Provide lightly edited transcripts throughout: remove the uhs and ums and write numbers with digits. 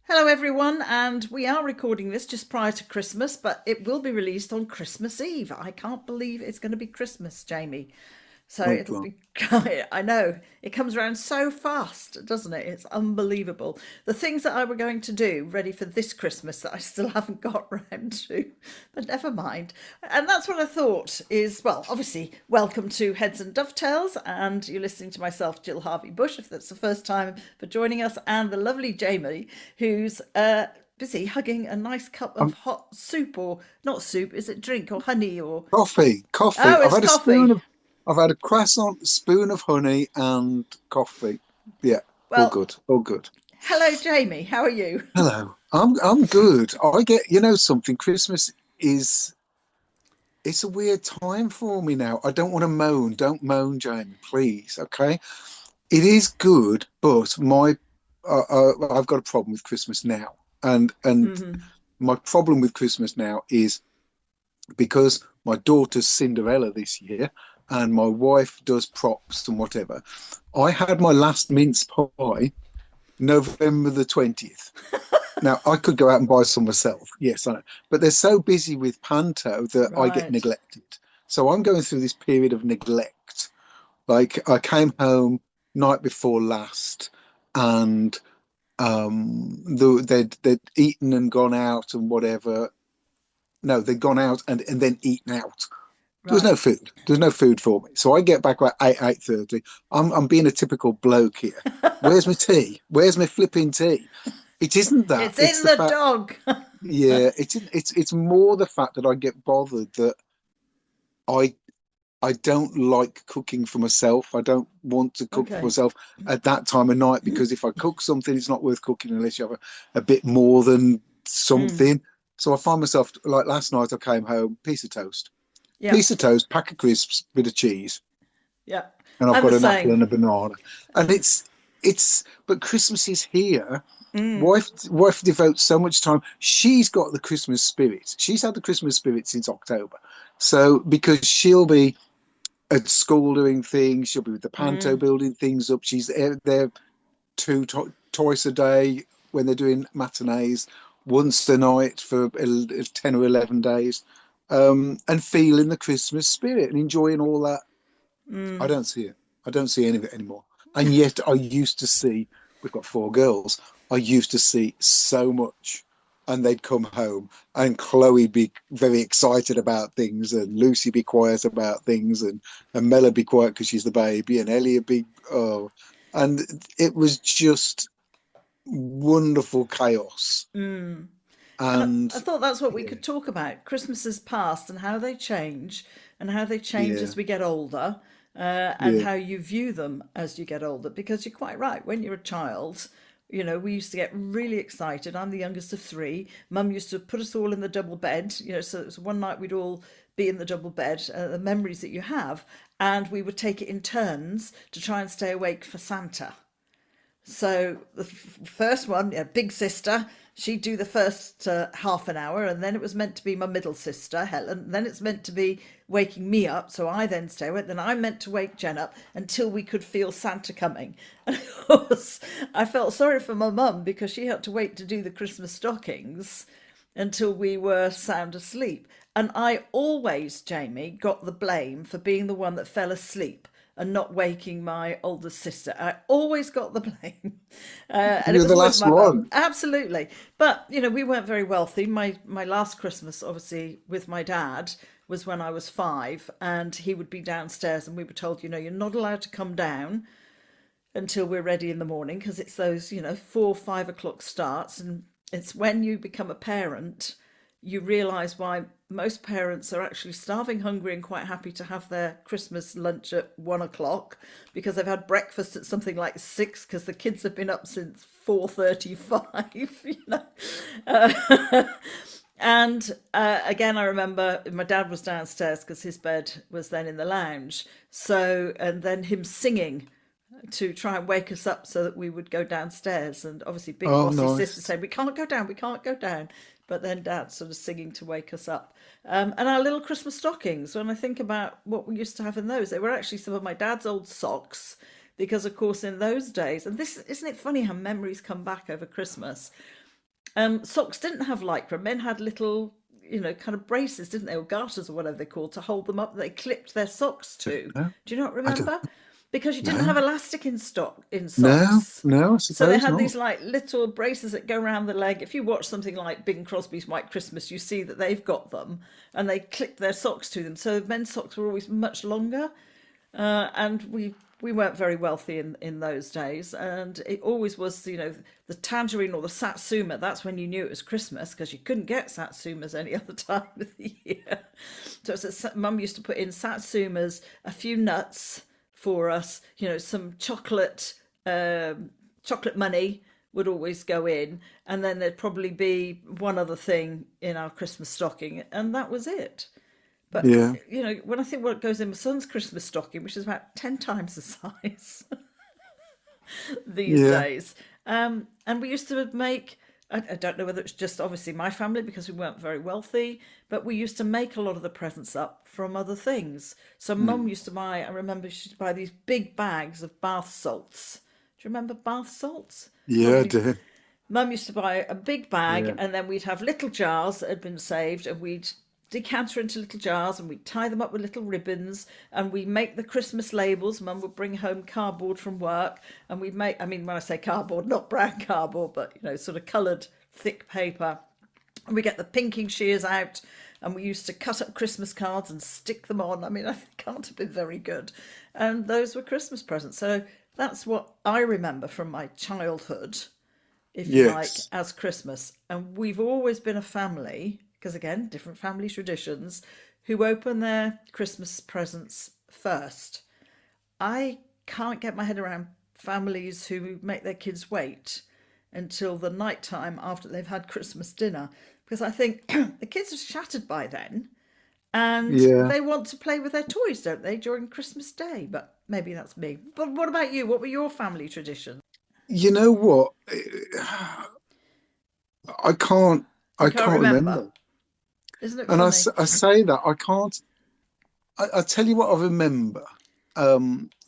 Hello, everyone, and we are recording this just prior to Christmas, but it will be released on Christmas Eve. I can't believe it's going to be Christmas, Jamie. So Oh it'll God. be, I know, it comes around so fast, doesn't it? It's unbelievable. The things that I were going to do ready for this Christmas that I still haven't got round to, but never mind. And that's what I thought is, well, obviously, welcome to Heads and Dovetails, and you're listening to myself, Jill Harvey-Bush, if that's the first time for joining us, and the lovely Jamie, who's busy hugging a nice cup of Um, hot soup, or not soup, is it drink or honey or... coffee. Oh, it's coffee. I've had a croissant, spoon of honey, and coffee. Yeah, all Well, good, all good. hello, Jamie. How are you? Hello, I'm good. I get, you know something. Christmas is it's a weird time for me now. I don't want to moan. Don't moan, Jamie, please. Okay, it is good, but I've got a problem with Christmas now, and Hmm. my problem with Christmas now is because my daughter's Cinderella this year and my wife does props and whatever. I had my last mince pie November the 20th. Now, I could go out and buy some myself. Yes, I know. But they're so busy with Panto that I get Right. neglected. So I'm going through this period of neglect. Like I came home night before last and they'd eaten and gone out and whatever. No, they'd gone out and then eaten out. There was no Right. food. There's no food for me. So I get back about 8:30. I'm being a typical bloke here. Where's my tea? Where's my flipping tea? It isn't that. It's It's in the the fact, dog. yeah, it's more the fact that I get bothered that I I don't like cooking for myself. I don't want to cook for Okay. myself at that time of night because if I cook something, it's not worth cooking unless you have a bit more than Mm. something. So I find myself like last night I came home, Yeah. piece of toast, pack of crisps, bit of cheese, Yeah. and I've I'm the got an apple same. and a banana. And but Christmas is here. Mm. Wife devotes so much time. She's got the Christmas spirit. She's had the Christmas spirit since October. So because she'll be at school doing things, she'll be with the panto Mm. building things up. She's there twice a day when they're doing matinees, once a night for 10 or 11 days, and feeling the Christmas spirit and enjoying all that. I Mm. don't see it. I don't see any of it anymore. And yet I used to see, we've got four girls, I used to see so much. And they'd come home and Chloe'd be very excited about things and Lucy be quiet about things and Mella be quiet because she's the baby and Ellie would be, oh. And it was just wonderful chaos. Mm. And And I thought that's what we yeah, could talk about. Christmases past and how they change, and how they change yeah, as we get older, and yeah. how you view them as you get older. Because you're quite right. When you're a child, we used to get really excited. I'm the youngest of three. Mum used to put us all in the double bed. So it was one night we'd all be in the double bed. The memories that you have, and we would take it in turns to try and stay awake for Santa. So the first one, yeah, big sister, she'd do the first half an hour, and then it was meant to be my middle sister, Helen. Then it's meant to be waking me up, so I then stay awake. Then I'm meant to wake Jen up until we could feel Santa coming. And of course, I felt sorry for my mum because she had to wait to do the Christmas stockings until we were sound asleep. And I always, Jamie, got the blame for being the one that fell asleep and not waking my older sister. I always got the blame, and it You're was the always last my mum. one. Absolutely, but we weren't very wealthy. My last Christmas, obviously, with my dad was when I was 5, and he would be downstairs, and we were told, you're not allowed to come down until we're ready in the morning because it's those 4, 5 o'clock starts, and it's when you become a parent you realize why most parents are actually starving hungry and quite happy to have their Christmas lunch at 1 o'clock because they've had breakfast at something like 6 because the kids have been up since 4:35. And again, I remember my dad was downstairs because his bed was then in the lounge. So, and then him singing to try and wake us up so that we would go downstairs. And obviously, big Oh, bossy sister nice. said, "We can't go down, we can't go down." But then dad sort of singing to wake us up. And our little Christmas stockings, when I think about what we used to have in those, they were actually some of my dad's old socks. Because, of course, in those days, and this isn't it funny how memories come back over Christmas? Socks didn't have lycra. Men had little, kind of braces, didn't they, or garters or whatever they're called, to hold them up. They clipped their socks Don't to. know. Do you not I don't remember? Because you didn't have know. elastic in No, socks. no, I So they suppose had not. these like little braces that go around the leg. If you watch something like Bing Crosby's White Christmas, you see that they've got them and they clip their socks to them. So men's socks were always much longer, and we weren't very wealthy in those days, and it always was, the tangerine or the satsuma. That's when you knew it was Christmas, because you couldn't get satsumas any other time of the year. So mum used to put in satsumas, a few nuts for us, some chocolate money would always go in, and then there'd probably be one other thing in our Christmas stocking, and that was it. But Yeah, when I think what goes in my son's Christmas stocking, which is about 10 times the size these yeah, days. And we used to make, I don't know whether it's just obviously my family because we weren't very wealthy, but we used to make a lot of the presents up from other things. So mum mm. used to buy, I remember she used to buy these big bags of bath salts. Do you remember bath salts? Yeah, I Probably. do. Mum used to buy a big bag, Yeah, and then we'd have little jars that had been saved, and we'd decanter into little jars, and we'd tie them up with little ribbons, and we make the Christmas labels. Mum would bring home cardboard from work, and we'd make, I mean, when I say cardboard, not brown cardboard, but sort of coloured thick paper. And we get the pinking shears out, and we used to cut up Christmas cards and stick them on. I mean, I can't have been very good. And those were Christmas presents. So that's what I remember from my childhood, if you like, yes, as Christmas. And we've always been a family, because again, different family traditions, who open their Christmas presents first. I can't get my head around families who make their kids wait until the night time after they've had Christmas dinner, because I think the kids are shattered by then, and yeah. they want to play with their toys, don't they, during Christmas Day? But maybe that's me. But what about you? What were your family traditions? You know what? I can't, You I can't can't remember. remember. Isn't it And funny? I say that I can't. I tell you what I remember.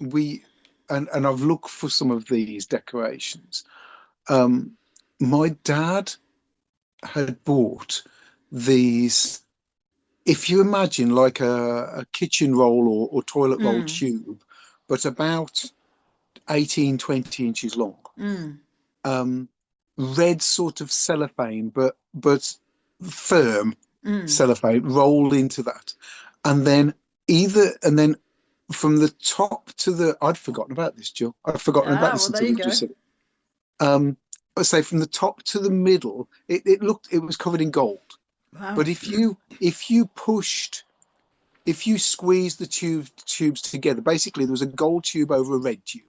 We and I've looked for some of these decorations. Um, my dad had bought these. If you imagine like a kitchen roll or toilet roll Mm, tube, but about 18, 20 inches long. mm. Um, red sort of cellophane, but firm cellophane rolled into that, and then and then from the top to the, I'd forgotten about this, Jill. I'd forgotten about Ah, this well, there until you you just go. said it. I say from the top to the middle, it was covered in gold. But Wow. if you squeeze the tubes together, basically there was a gold tube over a red tube.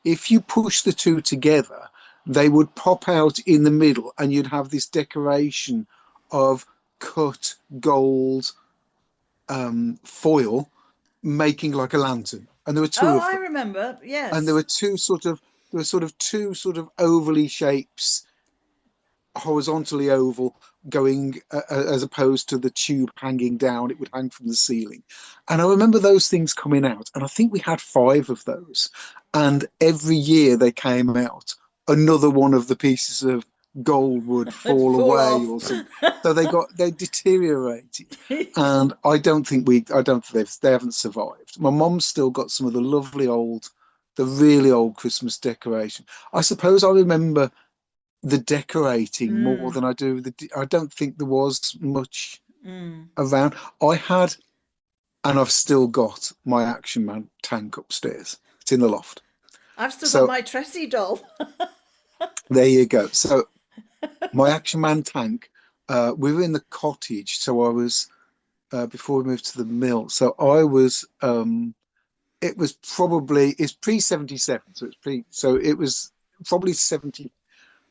If you push the two together, they would pop out in the middle, and you'd have this decoration of cut gold foil making like a lantern. And there were two Oh, of I them, remember. and there Yes. were two sort of ovally shapes, horizontally oval, going as opposed to the tube hanging down. It would hang from the ceiling. And I remember those things coming out, and I think we had five of those, and every year they came out, another one of the pieces of gold would It'd fall fall away off. or something. So they deteriorated, and I don't think they haven't survived. My mom's still got some of the really old Christmas decoration. I suppose I remember the decorating more Mm, than I do I don't think there was much mm. around. I had, and I've still got my Action Man tank upstairs. It's in the loft. I've still got So my Tressie doll. there you go. So my Action Man tank, we were in the cottage. So I was, before we moved to the mill. So I was, it was probably, it's pre 77. So it was probably 70.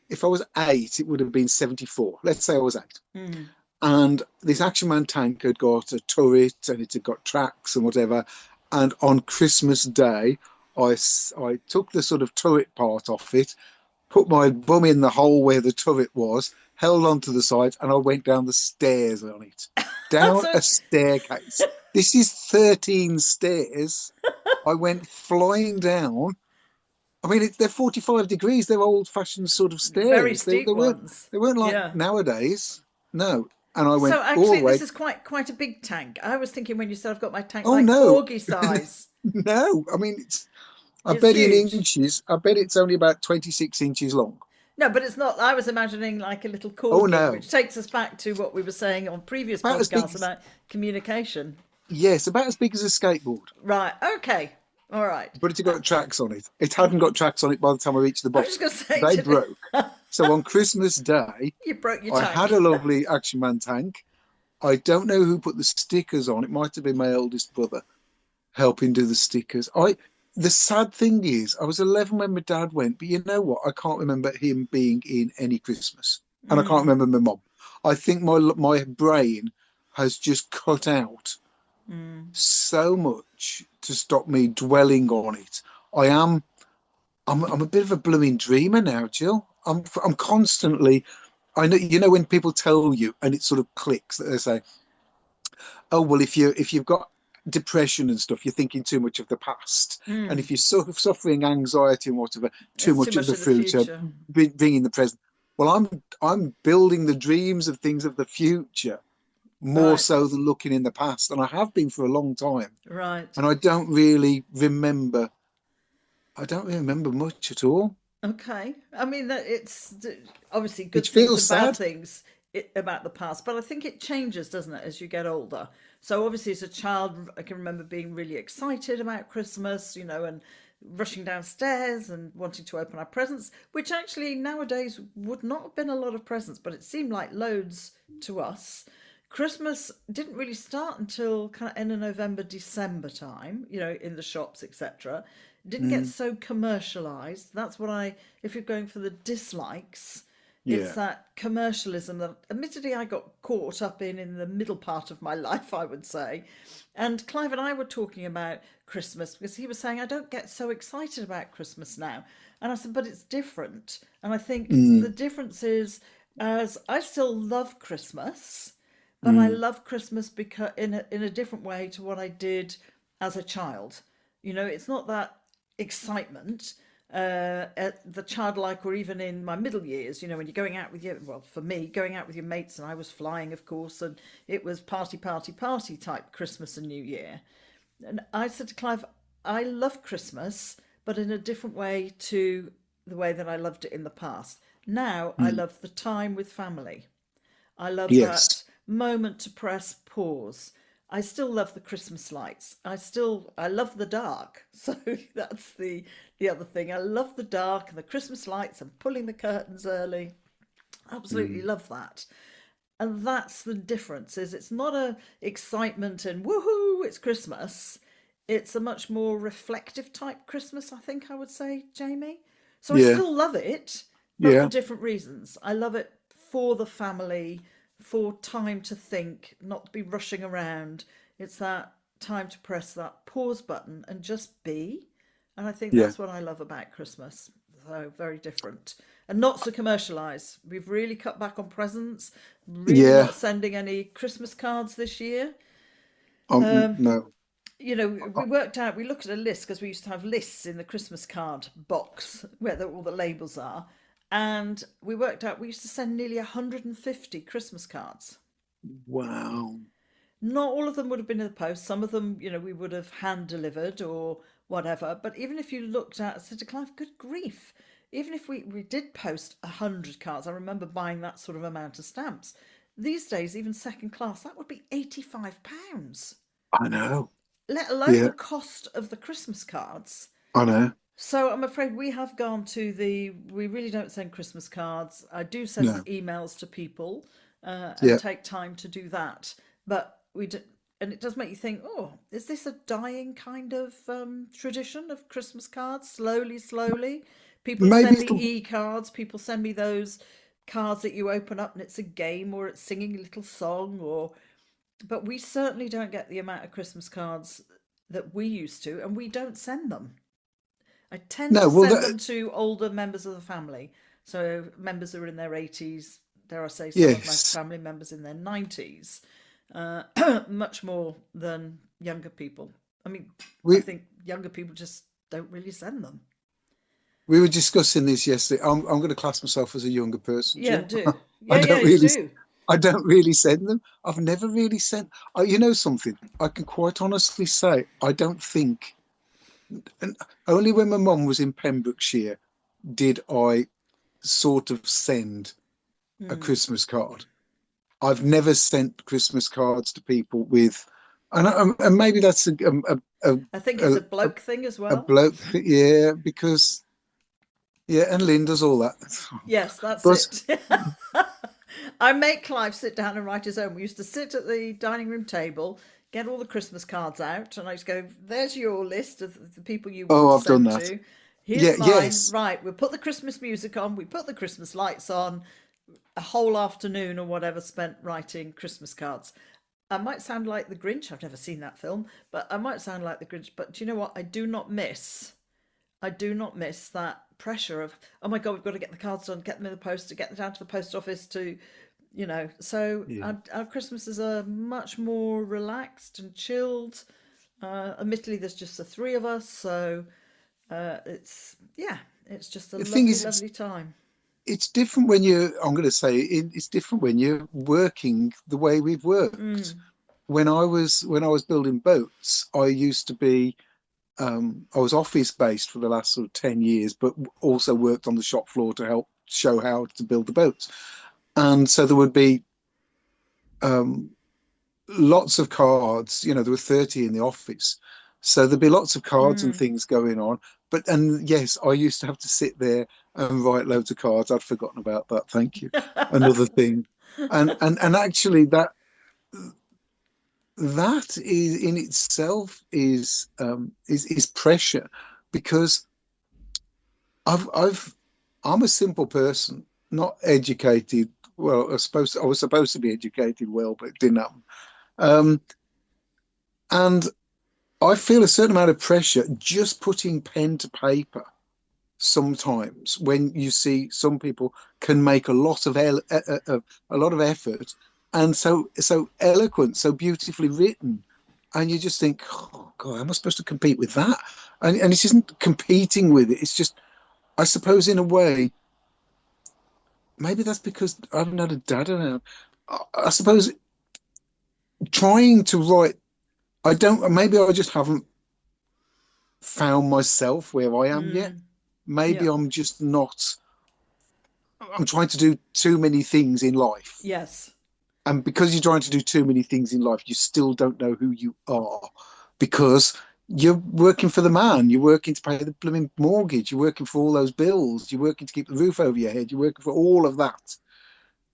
If I was eight, it would have been 74. Let's say I was eight. Mm. And this Action Man tank had got a turret, and it had got tracks and whatever. And on Christmas Day, I took the sort of turret part off it, put my bum in the hole where the turret was, held onto the sides, and I went down the stairs on it. Down So a it's, staircase. This is 13 stairs. I went flying down, I mean, they're 45 degrees. They're old-fashioned sort of Very stairs. steep ones. They weren't like Yeah. nowadays. No. And I went So all actually, the this way. is quite a big tank. I was thinking when you said I've got my tank Oh like no, corgi size. no. I mean, I It's bet in huge. inches. I bet it's only about 26 inches long. No, but it's not. I was imagining like a little Oh corgi, no, which takes us back to what we were saying on previous about as big podcasts as, about communication. yes, about as big as a skateboard. Right. Okay. All right. But it got tracks on it. It hadn't got tracks on it by the time I reached the I was just bottom. going to say, They broke. So on Christmas Day, you broke your I had a tank. lovely Action Man tank. I don't know who put the stickers on. It might have been my eldest brother helping do the stickers. The sad thing is, I was 11 when my dad went, but you know what? I can't remember him being in any Christmas, and I can't Mm, remember my mom. I think my brain has just cut out mm. so much to stop me dwelling on it. I am I'm a bit of a blooming dreamer now, Jill. I'm constantly. I know you know when people tell you and it sort of clicks that they say, "Oh well, if you've got depression and stuff, you're thinking too much of the past, and Mm. if you're sort of suffering anxiety and whatever, too It's too much of much the of the future, future. bringing the present." Well, I'm building the dreams of things of the future more Right. so than looking in the past, and I have been for a long time, Right. and I don't really remember. I don't really remember much at all. Okay. I mean, that it's obviously It good things feels and bad sad. things about the past, but I think it changes, doesn't it, as you get older? So obviously, as a child, I can remember being really excited about Christmas, and rushing downstairs and wanting to open our presents, which actually nowadays would not have been a lot of presents, but it seemed like loads to us. Christmas didn't really start until kind of end of November, December time, in the shops, etc. Didn't get Mm, so commercialized. That's what if you're going for the dislikes, it's yeah. that commercialism that admittedly I got caught up in the middle part of my life, I would say. And Clive and I were talking about Christmas because he was saying, I don't get so excited about Christmas now. And I said, but it's different. And I think the Mm, difference is, as I still love Christmas, but I mm, love Christmas because in a different way to what I did as a child. It's not that excitement at the childlike or even in my middle years, when you're going out with your, well, for me, going out with your mates, and I was flying, of course, and it was party, party, party type Christmas and New Year. And I said to Clive, I love Christmas, but in a different way to the way that I loved it in the past. Now I mm. love the time with family. I love Yes. that moment to press pause. I still love the Christmas lights. I love the dark. So that's the other thing. I love the dark and the Christmas lights and pulling the curtains early. Absolutely Mm, love that. And that's the difference. Is it's not a excitement and woohoo, it's Christmas. It's a much more reflective type Christmas, I think I would say, Jamie. So I yeah. still love it, but for Yeah. different reasons. I love it for the family, for time to think, not to be rushing around. It's that time to press that pause button and just be. And I think Yeah. that's what I love about Christmas. So very different and not so commercialized. We've really cut back on presents, really Yeah. not sending any Christmas cards this year. No. We worked out, we looked at a list because we used to have lists in the Christmas card box where all the labels are. And we worked out we used to send nearly 150 Christmas cards. Wow. Not all of them would have been in the post. Some of them, we would have hand delivered or whatever. But even if you looked at, I said to Clive, good grief. Even if we did post 100 cards, I remember buying that sort of amount of stamps. These days, even second class, that would be £85, I know. let alone the Yeah. cost of the Christmas cards. I know. So I'm afraid we have gone to we really don't send Christmas cards. I do send No. emails to people and Yeah. take time to do that. But we do, and it does make you think, oh, is this a dying kind of tradition of Christmas cards? Slowly, slowly. People Maybe send me it'll. e-cards. People send me those cards that you open up and it's a game or it's singing a little song or but we certainly don't get the amount of Christmas cards that we used to and we don't send them. I tend No. to Well, send them to older members of the family. So members who are in their 80s, dare I say, some of my yes. family members in their 90s, much more than younger people. I mean, I We think younger people just don't really send them. we were discussing this yesterday. I'm going to class myself as a younger person, Yeah, Jill. do. I Yeah, yeah, don't you really, do. I don't really send them. I've never really sent. You know something? I can quite honestly say I don't think. And only when my mum was in Pembrokeshire did I sort of send a Mm. Christmas card. I've never sent Christmas cards to people with, and maybe that's I think it's a, a bloke thing as a well. bloke, yeah, because yeah, and Linda's all that. Yes, that's But it. I make Clive sit down and write his own. We used to sit at the dining room table, get all the Christmas cards out, and I used to go, there's your list of the people you want oh, to I've done send that. to. Here's Yeah, mine. yes, Right, we'll put the Christmas music on, we put the Christmas lights on, a whole afternoon or whatever spent writing Christmas cards. I might sound like the Grinch. I've never seen that film, but I might sound like the Grinch. But do you know what? I do not miss that pressure of, oh my God, we've got to get the cards done, get them in the post, to get them down to the post office to, So yeah. our Christmases are much more relaxed and chilled. Admittedly, there's just the three of us, so yeah, it's just a The thing lovely, is, lovely time. it's different when you're. I'm going to say it's different when you're working the way we've worked. Mm, When I was building boats, I used to be. I was office based for the last sort of 10 years, but also worked on the shop floor to help show how to build the boats. And so there would be um, lots of cards. There were 30 in the office. So there'd be lots of cards and mm. things going on. And yes, I used to have to sit there and write loads of cards. I'd forgotten about that. Thank you. Another thing. And actually that is in itself is pressure because I've I'm a simple person, not educated. Well, I was supposed to be educated well, but it didn't happen. Um, and I feel a certain amount of pressure just putting pen to paper sometimes when you see some people can make a lot of effort and so eloquent, so beautifully written, and you just think, oh God, how am I supposed to compete with that? And it isn't competing with it. It's just, I suppose, in a way, maybe that's because I haven't had a dad around. I suppose trying to write, I don't. Maybe I just haven't found myself where I am yet. Mm. Maybe Yeah. I'm just not. I'm trying to do too many things in life. Yes. And because you're trying to do too many things in life, you still don't know who you are because you're working for the man. You're working to pay the blooming mortgage. You're working for all those bills. You're working to keep the roof over your head. You're working for all of that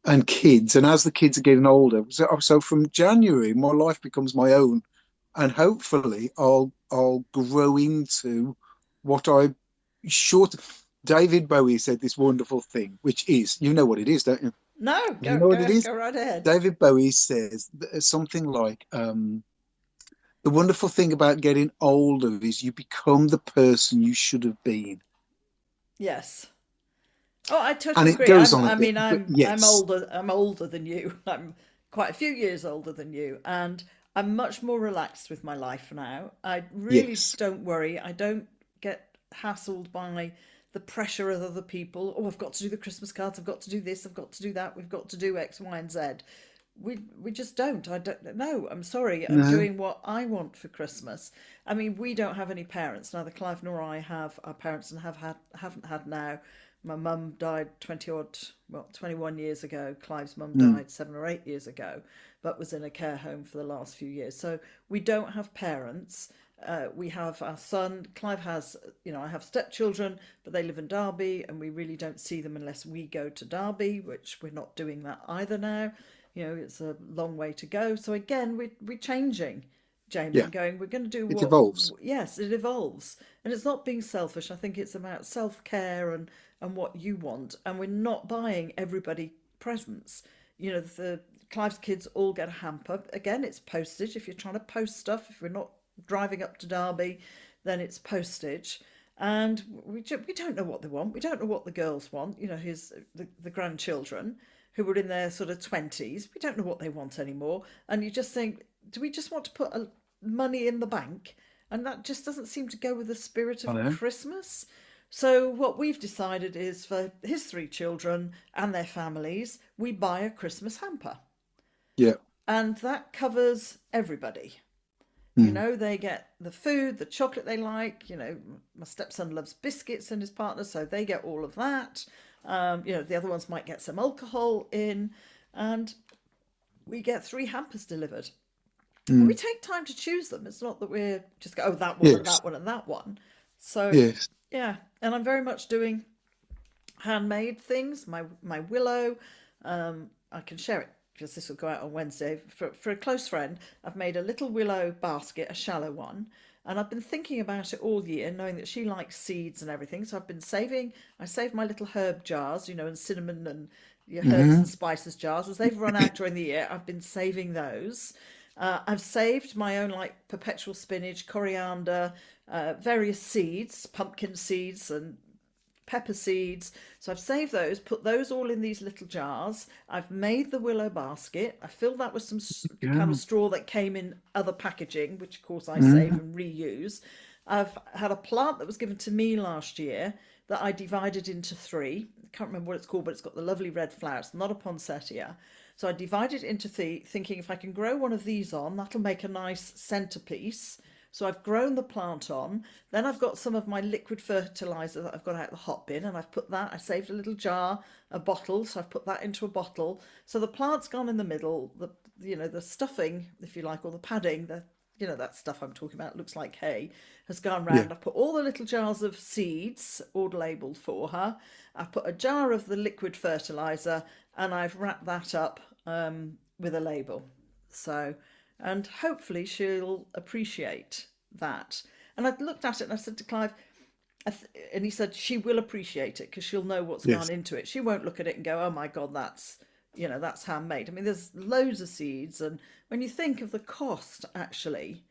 and kids. And as the kids are getting older, so from January, my life becomes my own. And hopefully I'll grow into what I short. David Bowie said this wonderful thing, which is, you know what it is, don't you? No, You go know what it go is? go right ahead. David Bowie says something like, the wonderful thing about getting older is you become the person you should have been. Yes. Oh, I And totally it agree. goes I'm. on a I bit, mean, but I'm yes, older. I'm older than you. I'm quite a few years older than you, and I'm much more relaxed with my life now. I really yes, don't worry. I don't get hassled by the pressure of other people. Oh, I've got to do the Christmas cards. I've got to do this. I've got to do that. We've got to do X, Y, and Z. We just don't. I don't know. I'm sorry. I'm no, doing what I want for Christmas. I mean, we don't have any parents. Neither Clive nor I have our parents, and haven't had now. My mum died 20 odd, well, 21 years ago. Clive's mum mm, died 7 or 8 years ago, but was in a care home for the last few years. So we don't have parents. We have our son. Clive has, I have stepchildren, but they live in Derby, and we really don't see them unless we go to Derby, which we're not doing that either now. It's a long way to go. So again, we're changing, Jamie, yeah, and going, we're going to do it what, evolves. yes, it evolves. And it's not being selfish. I think it's about self care and what you want. And we're not buying everybody presents. The Clive's kids all get a hamper. Again, it's postage. If you're trying to post stuff, if we're not driving up to Derby, then it's postage. And we don't know what they want. We don't know what the girls want. The grandchildren who were in their sort of 20s. We don't know what they want anymore. And you just think, do we just want to put money in the bank? And that just doesn't seem to go with the spirit I of know. Christmas. So what we've decided is for his three children and their families, we buy a Christmas hamper. Yeah. And that covers everybody. You Mm. know, they get the food, the chocolate they like. You know, my stepson loves biscuits and his partner, so they get all of that. You know, the other ones might get some alcohol in, and we get three hampers delivered. And we Mm. take time to choose them. It's not that we're just go, oh, that one and Yes. that one and that one. So, Yes. yeah, and I'm very much doing handmade things. My willow, I can share it because this will go out on Wednesday. For a close friend, I've made a little willow basket, a shallow one, and I've been thinking about it all year, knowing that she likes seeds and everything. So I've been saving. I saved my little herb jars, you know, and cinnamon and your herbs and Hmm. spices jars. As they've run out during the year, I've been saving those. I've saved my own like perpetual spinach, coriander, various seeds, pumpkin seeds, and pepper seeds. So I've saved those, put those all in these little jars. I've made the willow basket. I filled that with some kind of Yeah. straw that came in other packaging, which of course I save Mm. and reuse. I've had a plant that was given to me last year that I divided into three. I can't remember what it's called, but it's got the lovely red flowers, not a poinsettia. So I divided it into three, thinking if I can grow one of these on, that'll make a nice centerpiece. So I've grown the plant on. Then I've got some of my liquid fertilizer that I've got out the hot bin, and I've put that. I saved a little jar, a bottle, so I've put that into a bottle. So the plant's gone in the middle. The the stuffing, if you like, or the padding, the that stuff I'm talking about looks like hay, has gone Yeah. round. I've put all the little jars of seeds, all labelled for her. I've put a jar of the liquid fertilizer, and I've wrapped that up with a label. So, and hopefully she'll appreciate that. And I looked at it and I said to Clive, and he said she will appreciate it because she'll know what's gone Yes. into it. She won't look at it and go, "Oh my God, that's handmade." I mean, there's loads of seeds, and when you think of the cost actually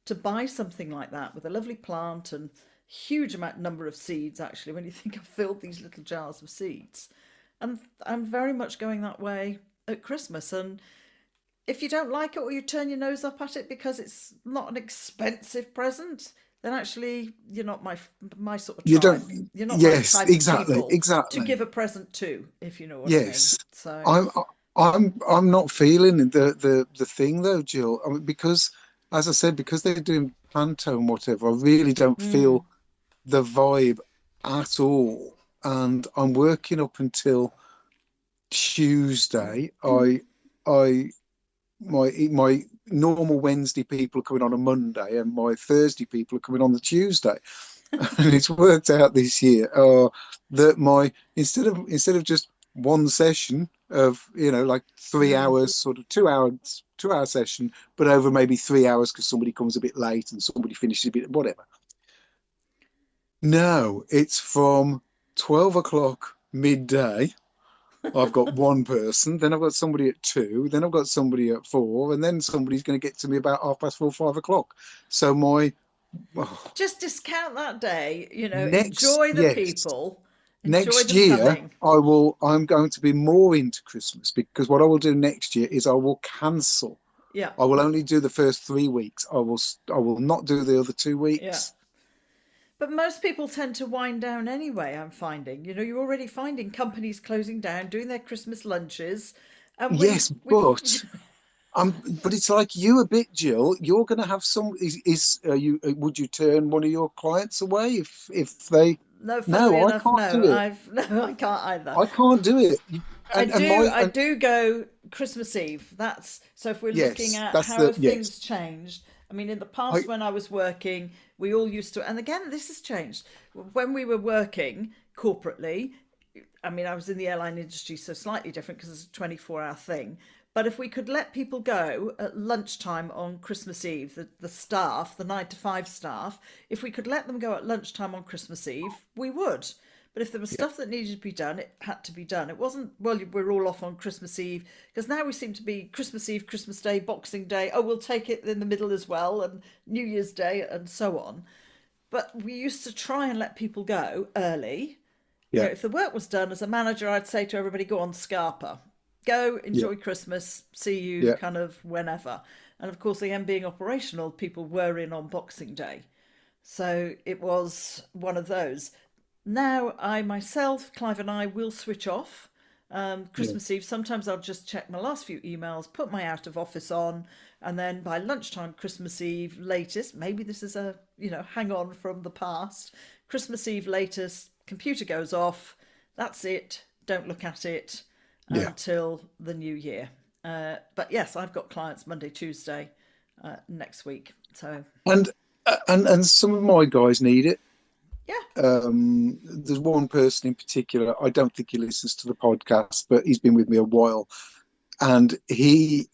to buy something like that with a lovely plant and huge amount number of seeds, actually, when you think I've filled these little jars of seeds, and I'm very much going that way at Christmas. And if you don't like it or you turn your nose up at it because it's not an expensive present, then actually you're not my sort of You tribe. don't. You're not my Yes. type of Exactly. people to Exactly. give a present to, if you know what I mean. Yes. So, I'm. I'm not feeling the thing though, Jill. I mean, because, as I said, because they're doing panto and whatever, I really don't mm, feel the vibe at all. And I'm working up until Tuesday. I my normal Wednesday people are coming on a Monday, and my Thursday people are coming on the Tuesday. And it's worked out this year that my instead of just one session of like 3 hours, sort of 2 hour session, but over maybe 3 hours because somebody comes a bit late and somebody finishes a bit whatever. No, it's from 12 o'clock midday. I've got one person, then I've got somebody at two, then I've got somebody at four, and then somebody's going to get to me about 4:30, 5 o'clock. So my oh, just discount that day. next, Enjoy the yes, people, enjoy next them year coming. I'm going to be more into Christmas because what I will do next year is I will cancel. Yeah, I will only do the first 3 weeks. I will not do the other two yeah. weeks. But most people tend to wind down anyway, I'm finding. You're already finding companies closing down, doing their Christmas lunches. And Yes, but it's like you a bit, Jill. You're going to have some. Is you? Would you turn one of your clients away if they? no, funnily No, I enough, can't no. do it. No, I can't either. I can't do it. I And do my I do go Christmas Eve. That's so if we're looking yes, at that's how the have yes. things changed. I mean, in the I past when I was working, we all used to, and again, this has changed. When we were working corporately, I mean, I was in the airline industry, so slightly different because it's a 24-hour thing. But if we could let people go at lunchtime on Christmas Eve, the staff, the 9 to 5 staff, if we could let them go at lunchtime on Christmas Eve, we would. But if there was yeah stuff that needed to be done, it had to be done. It wasn't, well, we're all off on Christmas Eve, because now we seem to be Christmas Eve, Christmas Day, Boxing Day. Oh, we'll take it in the middle as well, and New Year's Day, and so on. But we used to try and let people go early. yeah If the work was done as a manager, I'd say to everybody, go on Scarpa. Go, yeah enjoy Christmas, see you yeah. kind of whenever. And of course, again, being operational, people were in on Boxing Day. So it was one of those. now I myself, Clive and I will switch off Yeah, Christmas Eve. Sometimes I'll just check my last few emails, put my out of office on, and then by lunchtime, Christmas Eve latest, maybe this is a, hang on from the past. Christmas Eve latest, computer goes off. That's it. Don't look at it yeah. until the new year. But yes, I've got clients Monday, Tuesday next week. So And and some of my guys need it. yeah. There's one person in particular. I don't think he listens to the podcast, but he's been with me a while, and he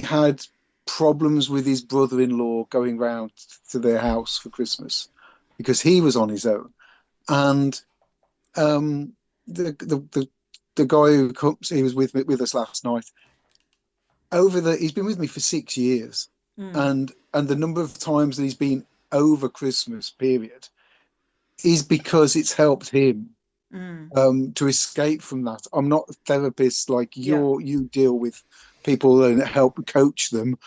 had problems with his brother-in-law going round to their house for Christmas because he was on his own, and um, the guy who comes, he was with us last night. He's been with me for 6 years, Mm, and the number of times that he's been over Christmas period is because it's helped him mm, to escape from that. I'm not a therapist like yeah, you deal with people and help coach them,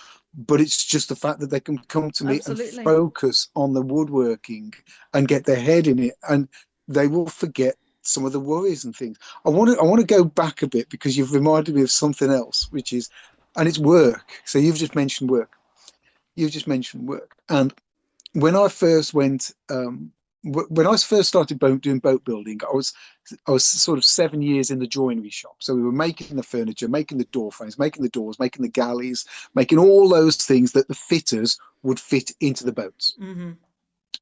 but it's just the fact that they can come to me and absolutely. focus on the woodworking and get their head in it, and they will forget some of the worries and things. I want to go back a bit because you've reminded me of something else, which is, and it's work. So you've just mentioned work. You've just mentioned work, and when I first went, when I first started doing boat building, I was sort of 7 years in the joinery shop. So we were making the furniture, making the door frames, making the doors, making the galleys, making all those things that the fitters would fit into the boats. Hmm.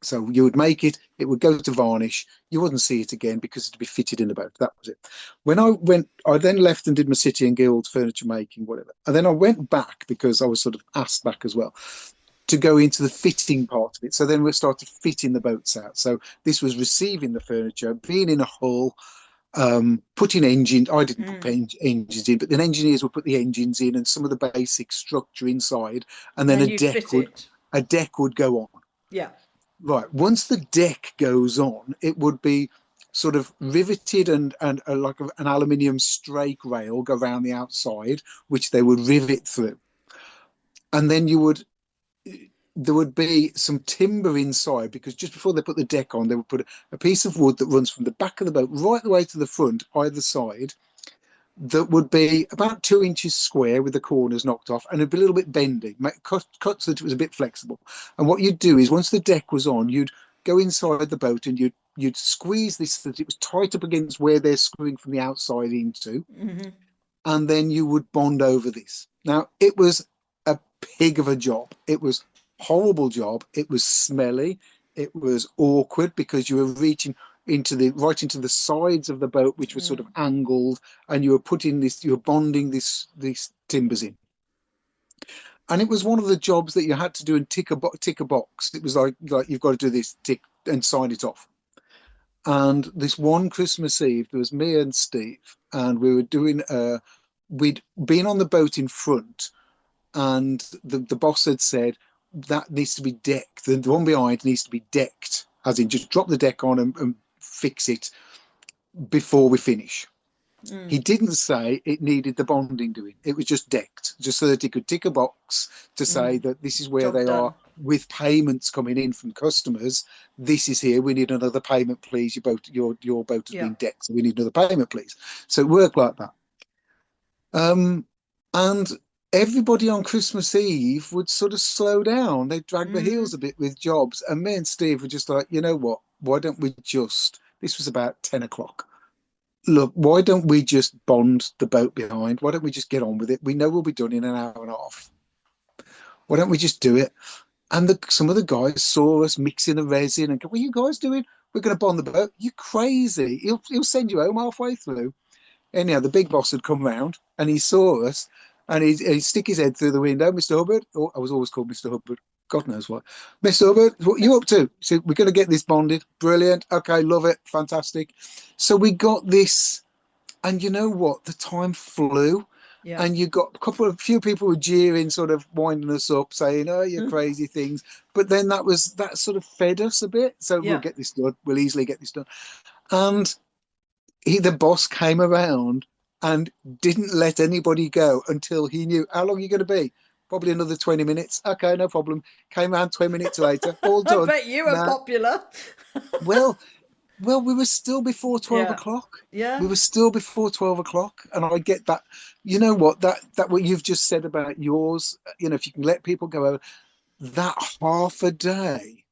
So you would make it, it would go to varnish, you wouldn't see it again because it'd be fitted in the boat. That was it. I then left and did my City and Guild furniture making, whatever. And then I went back because I was sort of asked back as well to go into the fitting part of it. So then we started fitting the boats out. So this was receiving the furniture, being in a hull, putting engines. I didn't put Mm. engines in, but then engineers would put the engines in and some of the basic structure inside, and And then then you'd fit it. a deck would go on. Yeah. Right. Once the deck goes on, it would be sort of riveted and like an aluminium strake rail go around the outside, which they would rivet through, and then there would be some timber inside because just before they put the deck on, they would put a piece of wood that runs from the back of the boat right the way to the front, either side, that would be about 2 inches square with the corners knocked off and it'd be a little bit bendy, cut so that it was a bit flexible. And what you'd do is once the deck was on, you'd go inside the boat and you'd squeeze this so that it was tight up against where they're screwing from the outside into, Hmm. and then you would bond over this. Now, it was a pig of a job. It was a horrible job. It was smelly. It was awkward because you were reaching right into the sides of the boat, which was sort of Mm. angled, and you were bonding these timbers in. And it was one of the jobs that you had to do and tick a box. It was like you've got to do this, tick and sign it off. And this one Christmas Eve, there was me and Steve, and we were doing we'd been on the boat in front, and the boss had said that needs to be decked. The one behind needs to be decked, as in just drop the deck on and fix it before we finish. He Mm. didn't say it needed the bonding doing. It was just decked, just so that he could tick a box to say Mm. that this is where Job they are done. with payments coming in from customers. This is here. We need another payment, please. Your boat has Yeah. been decked, so we need another payment, please. So it worked like that. And everybody on Christmas Eve would sort of slow down. They'd drag their Hmm. heels a bit with jobs. And me and Steve were just like, you know what? Why don't we just, this was about 10 o'clock. Look, why don't we just bond the boat behind? Why don't we just get on with it? We know we'll be done in an hour and a half. Why don't we just do it? And some of the guys saw us mixing the resin and go, what are you guys doing? We're going to bond the boat. You crazy. He'll send you home halfway through. Anyhow, the big boss had come round and he saw us and he'd stick his head through the window. Mr. Hubbard, oh, I was always called Mr. Hubbard. God knows why. Mr. Hubbard, what are you up to? He said, we're going to get this bonded. Brilliant. Okay, love it. Fantastic. So we got this. And you know what? The time flew. Yeah. And you got a few people were jeering, sort of winding us up, saying, "Oh, you crazy things." But then that sort of fed us a bit. So we'll Yeah. get this done. We'll easily get this done. And the boss came around and didn't let anybody go until he knew how long you're going to be. Probably another 20 minutes. Okay, no problem. Came around 20 minutes later, all I done. bet you were Now, popular. well, Well, we were still before 12 Yeah. o'clock. Yeah. We were still before 12 o'clock. And I get that. You know what? That what you've just said about yours, if you can let people go over, that half a day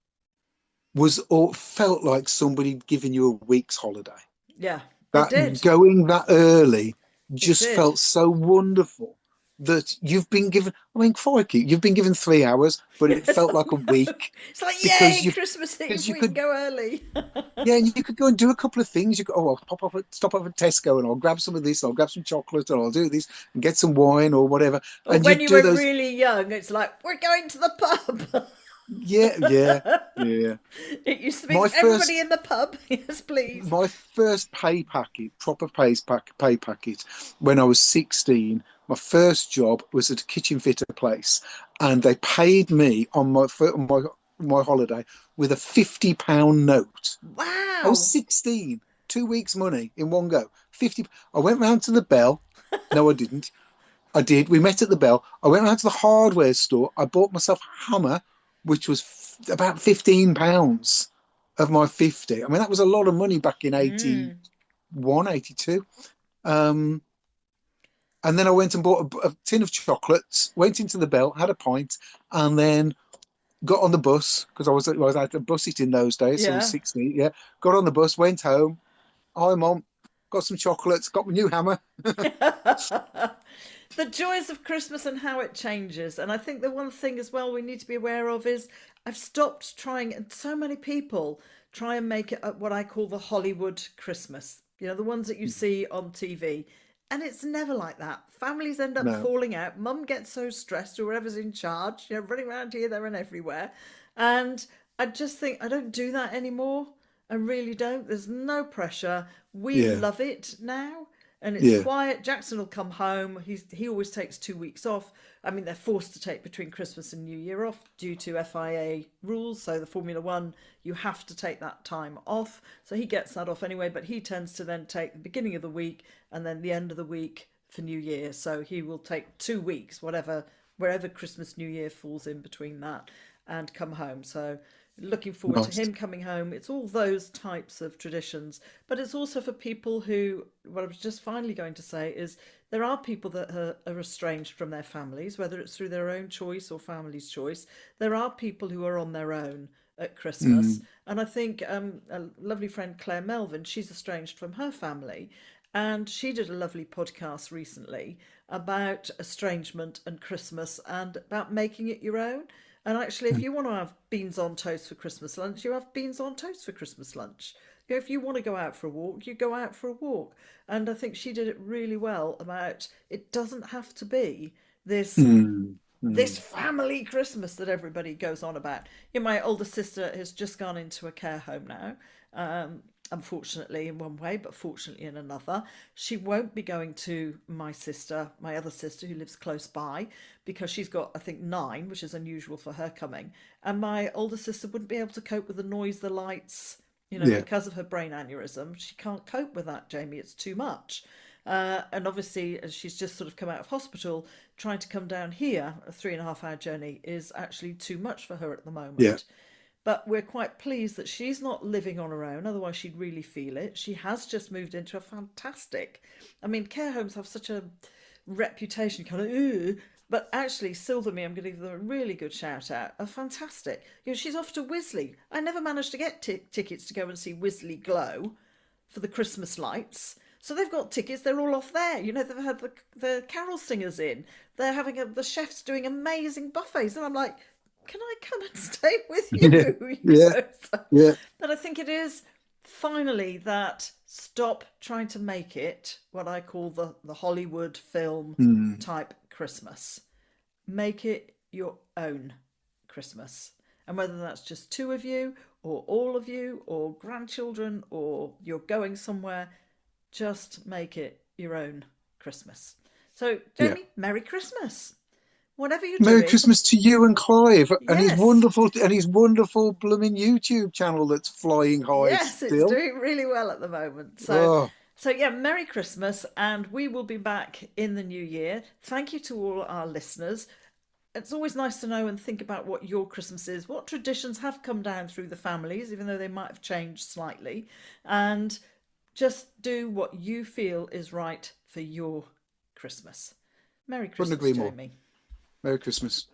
was all felt like somebody giving you a week's holiday. Yeah. It That did. going that early It just did. felt so wonderful that you've been given, I mean, crikey, you've been given 3 hours, but it Yes, felt I like a know. week It's like, because yay, you've Christmas Eve, because you we can could go early. yeah, and you could go and do a couple of things. You go, oh, I'll stop off at Tesco and I'll grab some of this, I'll grab some chocolate and I'll do this and get some wine or whatever. Or And when you you do were those, really young, it's like, we're going to the pub. yeah, yeah, yeah. It used to be My everybody first in the pub. Yes, please. my first pay packet, proper pay packet, when I was 16, my first job was at a kitchen fitter place, and they paid me on my holiday with a £50 note. I was Wow. 16, 2 weeks' money in one go. 50. I went round to the Bell. No, I didn't. I did. We met at the Bell. I went round to the hardware store. I bought myself a hammer, which was about £15 of my 50. I mean, that was a lot of money back in Mm. 81, 82. Um, and then I went and bought a tin of chocolates, went into the Bell, had a pint, and then got on the bus because I was at a bus it in those days, so I was Yeah. 16. Yeah, got on the bus, went home. Hi, mom. Got some chocolates. Got my new hammer. The joys of Christmas and how it changes. And I think the one thing as well we need to be aware of is I've stopped trying, and so many people try and make it what I call the Hollywood Christmas. You know, the ones that you see on TV. And it's never like that. Families end up No. falling out. Mum gets so stressed, whoever's in charge, running around here, there, and everywhere. And I just think I don't do that anymore. I really don't. There's no pressure. We Yeah. love it now, and it's Yeah. quiet. Jackson will come home. He always takes 2 weeks off. I mean, they're forced to take between Christmas and New Year off due to FIA rules. So the Formula One, you have to take that time off. So he gets that off anyway. But he tends to then take the beginning of the week and then the end of the week for New Year. So he will take 2 weeks, wherever Christmas New Year falls in between that, and come home. So looking forward to Nice. him coming home. It's all those types of traditions, but it's also for people who, what I was just finally going to say is there are people that are estranged from their families, whether it's through their own choice or family's choice. There are people who are on their own at Christmas. Mm. And I think a lovely friend, Claire Melvin, she's estranged from her family. And she did a lovely podcast recently about estrangement and Christmas and about making it your own. And actually, if you want to have beans on toast for Christmas lunch, you have beans on toast for Christmas lunch. If you want to go out for a walk, you go out for a walk. And I think she did it really well about it doesn't have to be this Mm. this Mm. family Christmas that everybody goes on about. My older sister has just gone into a care home now. Unfortunately, in one way, but fortunately in another. She won't be going to my other sister, who lives close by, because she's got, I think, 9, which is unusual for her coming. And my older sister wouldn't be able to cope with the noise, the lights, Yeah. because of her brain aneurysm. She can't cope with that, Jamie. It's too much. And obviously, as she's just sort of come out of hospital, trying to come down here, a 3.5 hour journey, is actually too much for her at the Yeah. moment. But we're quite pleased that she's not living on her own, otherwise, she'd really feel it. She has just moved into a fantastic, I mean, care homes have such a reputation, kind of, ooh. But actually, Silverme, I'm going to give them a really good shout out. Are fantastic. She's off to Wisley. I never managed to get tickets to go and see Wisley Glow for the Christmas lights. So they've got tickets. They're all off there. They've had the carol singers in. They're having the chefs doing amazing buffets, and I'm like, can I come and stay with you? Yeah. Yeah. So, Yeah. but I think it is finally that stop trying to make it what I call the Hollywood film Mm. type Christmas. Make it your own Christmas. And whether that's just 2 of you, or all of you, or grandchildren, or you're going somewhere, just make it your own Christmas. So, Yeah. Jamie, Merry Christmas. Whatever you're Merry doing, Christmas to you and Clive yes, and his wonderful blooming YouTube channel that's flying high yes, it's still. doing really well at the moment. So, Oh, so yeah, Merry Christmas, and we will be back in the new year. Thank you to all our listeners. it's always nice to know and think about what your Christmas is, what traditions have come down through the families, even though they might have changed slightly, and just do what you feel is right for your Christmas. Merry Couldn't Christmas, agree more. Jamie. Merry Christmas.